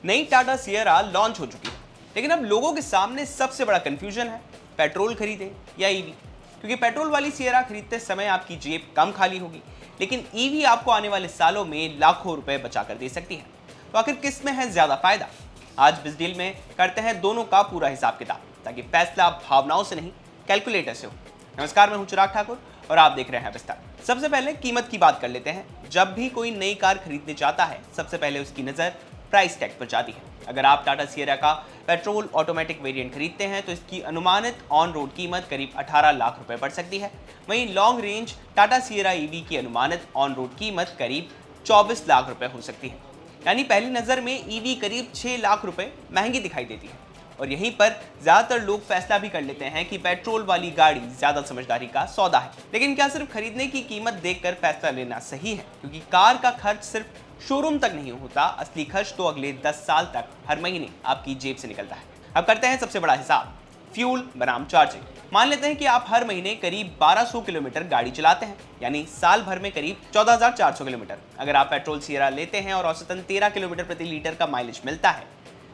नई Tata Sierra launch हो चुकी है, लेकिन अब लोगों के सामने सबसे बड़ा कंफ्यूजन है पेट्रोल खरीदें या ईवी। क्योंकि पेट्रोल वाली सियरा खरीदते समय आपकी जेब कम खाली होगी, लेकिन ईवी आपको आने वाले सालों में लाखों रुपए बचा कर दे सकती है। तो आखिर किस में है ज्यादा फायदा? आज बिज डील में करते हैं दोनों का पूरा हिसाब किताब, ताकि फैसला भावनाओं से नहीं कैलकुलेटर से हो। नमस्कार, मैं हूं चिराग ठाकुर और आप देख रहे हैं विस्तार। सबसे पहले कीमत की बात कर लेते हैं। जब भी कोई नई कार खरीदने चाहता है, सबसे पहले उसकी नजर प्राइस टैग पर जाती है। अगर आप टाटा सियरा का पेट्रोल ऑटोमेटिक वेरिएंट खरीदते हैं तो इसकी अनुमानित ऑन रोड कीमत करीब 18 लाख रुपए पड़ सकती है। वहीं long range Tata Sierra EV की अनुमानित ऑन रोड कीमत करीब 24 लाख रुपए हो सकती है। यानी पहली नजर में ईवी करीब 6 लाख रुपए महंगी दिखाई देती है। और यहीं पर ज्यादातर लोग फैसला भी कर लेते हैं कि पेट्रोल वाली गाड़ी ज्यादा समझदारी का सौदा है। लेकिन क्या सिर्फ खरीदने की कीमत देखकर फैसला लेना सही है? क्योंकि कार का खर्च सिर्फ शोरूम तक नहीं होता, असली खर्च तो अगले 10 साल तक हर महीने आपकी जेब से निकलता है। अब करते हैं सबसे बड़ा हिसाब, फ्यूल बनाम चार्जिंग। मान लेते हैं कि आप हर महीने करीब 1200 किलोमीटर गाड़ी चलाते हैं, यानी साल भर में करीब 14,400 किलोमीटर। अगर आप पेट्रोल सियरा लेते हैं और औसतन 13 किलोमीटर प्रति लीटर का माइलेज मिलता है,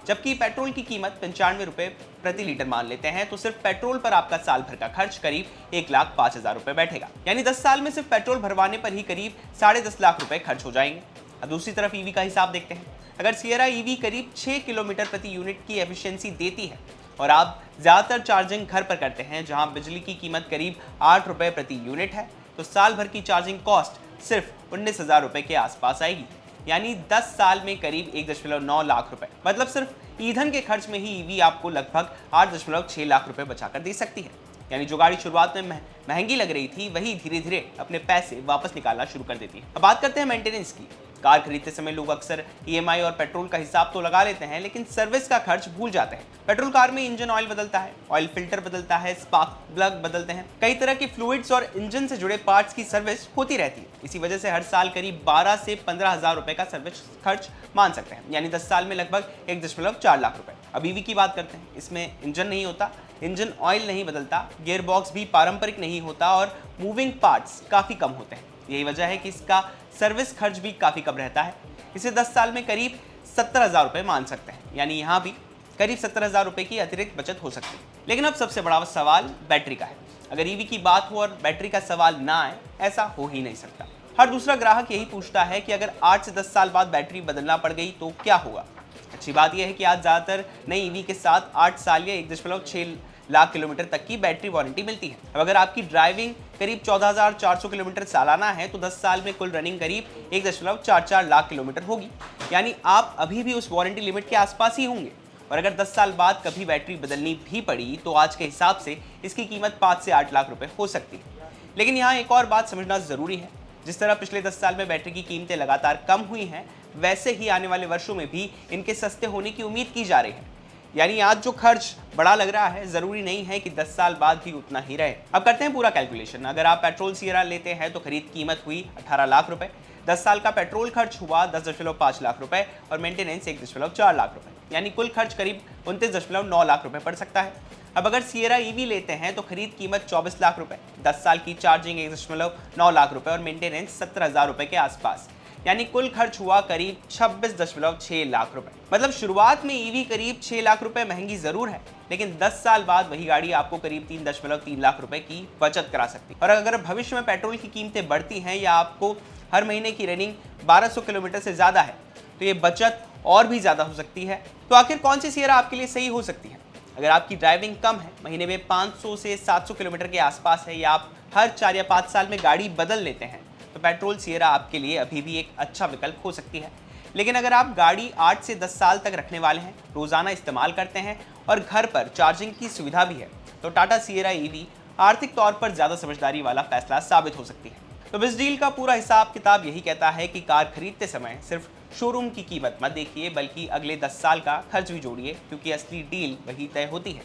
जबकि पेट्रोल की कीमत 95 रुपए प्रति लीटर मान लेते हैं, तो सिर्फ पेट्रोल पर आपका साल भर का खर्च करीब 1,05,000 रुपए बैठेगा। यानी 10 साल में सिर्फ पेट्रोल भरवाने पर ही करीब 10.5 लाख रुपए खर्च हो जाएंगे। अब दूसरी तरफ ईवी का हिसाब देखते हैं। अगर सियरा ईवी करीब 6 किलोमीटर प्रति यूनिट की एफिशिएंसी देती है और आप ज्यादातर चार्जिंग घर पर करते हैं, जहां बिजली की कीमत करीब 8 रुपए प्रति यूनिट है, तो साल भर की चार्जिंग कॉस्ट सिर्फ 19,000 रुपए के आसपास आएगी। यानी 10 साल में करीब 1.9 लाख रुपए। मतलब सिर्फ ईंधन के खर्च में ही ईवी आपको लगभग 8.6 लाख रुपए बचाकर दे सकती है। यानी जो गाड़ी शुरुआत में महंगी लग रही थी, वही धीरे धीरे अपने पैसे वापस निकालना शुरू कर देती है। अब बात करते हैं मेंटेनेंस की। कार खरीदते समय लोग अक्सर ईएमआई और पेट्रोल का हिसाब तो लगा लेते हैं, लेकिन सर्विस का खर्च भूल जाते हैं। पेट्रोल कार में इंजन ऑयल बदलता है, ऑयल फिल्टर बदलता है, स्पार्क प्लग बदलते हैं, कई तरह के फ्लूइड्स और इंजन से जुड़े पार्ट्स की सर्विस होती रहती है। इसी वजह से हर साल करीब 12 से 15,000 रुपए का सर्विस खर्च मान सकते हैं। यानी 10 साल में लगभग 1.4 लाख रुपए। अब ईवी की बात करते हैं। इसमें इंजन नहीं होता, इंजन ऑयल नहीं बदलता, गियर बॉक्स भी पारंपरिक नहीं होता और मूविंग पार्ट्स काफी कम होते हैं। यही वजह है कि इसका सर्विस खर्च भी काफी कम रहता है। इसे 10 साल में करीब 70,000 रुपए मान सकते हैं। यानी यहाँ भी करीब 70,000 रुपए की अतिरिक्त बचत हो सकती है। लेकिन अब सबसे बड़ा सवाल बैटरी का है। अगर ईवी की बात हो और बैटरी का सवाल ना आए, ऐसा हो ही नहीं सकता। हर दूसरा ग्राहक यही पूछता है कि अगर 8 से 10 साल बाद बैटरी बदलना पड़ गई तो क्या होगा। अच्छी बात यह है कि आज ज्यादातर नई ईवी के साथ 8 साल या 1.6 लाख किलोमीटर तक की बैटरी वारंटी मिलती है। अब अगर आपकी ड्राइविंग करीब 14,400 किलोमीटर सालाना है, तो 10 साल में कुल रनिंग करीब 1.44 लाख किलोमीटर होगी। यानी आप अभी भी उस वारंटी लिमिट के आसपास ही होंगे। और अगर 10 साल बाद कभी बैटरी बदलनी भी पड़ी, तो आज के हिसाब से इसकी कीमत 5 से 8 लाख रुपए हो सकती है। लेकिन यहाँ एक और बात समझना जरूरी है। जिस तरह पिछले 10 साल में बैटरी की कीमतें लगातार कम हुई हैं, वैसे ही आने वाले वर्षों में भी इनके सस्ते होने की उम्मीद की जा रही है। यानी आज जो खर्च बड़ा लग रहा है, जरूरी नहीं है कि 10 साल बाद भी उतना ही रहे। अब करते हैं पूरा कैलकुलेशन। अगर आप पेट्रोल सियरा लेते हैं तो खरीद कीमत हुई 18 लाख रुपए, 10 साल का पेट्रोल खर्च हुआ 10.5 लाख रुपए और मेंटेनेंस 1.4 लाख रुपए। यानी कुल खर्च करीब 29.9 लाख रुपए पड़ सकता है। अब अगर सियरा ईवी लेते हैं तो खरीद कीमत 24 लाख रुपए, 10 साल की चार्जिंग 1.9 लाख रुपए और मेंटेनेंस 17,000 रुपए के आसपास। यानी कुल खर्च हुआ करीब 26.6 लाख रुपए। मतलब शुरुआत में ईवी करीब 6 लाख रुपए महंगी जरूर है, लेकिन 10 साल बाद वही गाड़ी आपको करीब 3.3 लाख रुपए की बचत करा सकती है। और अगर भविष्य में पेट्रोल की कीमतें बढ़ती हैं या आपको हर महीने की रनिंग 1200 किलोमीटर से ज्यादा है, तो ये बचत और भी ज्यादा हो सकती है। तो आखिर कौन सी सियरा आपके लिए सही हो सकती है? अगर आपकी ड्राइविंग कम है, महीने में 500 से 700 किलोमीटर के आसपास है, या आप हर 4 या 5 साल में गाड़ी बदल लेते हैं, तो पेट्रोल सियरा आपके लिए अभी भी एक अच्छा विकल्प हो सकती है। लेकिन अगर आप गाड़ी 8 से 10 साल तक रखने वाले हैं, रोजाना इस्तेमाल करते हैं और घर पर चार्जिंग की सुविधा भी है, तो टाटा सियरा ईवी आर्थिक तौर पर ज्यादा समझदारी वाला फैसला साबित हो सकती है। तो इस डील का पूरा हिसाब किताब यही कहता है कि कार खरीदते समय सिर्फ शोरूम की कीमत मत देखिए, बल्कि अगले 10 साल का खर्च भी जोड़िए, क्योंकि असली डील वही तय होती है।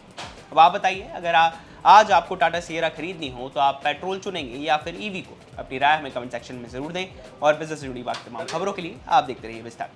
अब आप बताइए, अगर आज आपको टाटा सियरा खरीदनी हो तो आप पेट्रोल चुनेंगे या फिर ईवी को? अपनी राय हमें कमेंट सेक्शन में जरूर दें और बिजनेस से जुड़ी बाकी तमाम खबरों के लिए आप देखते रहिए विस्तार।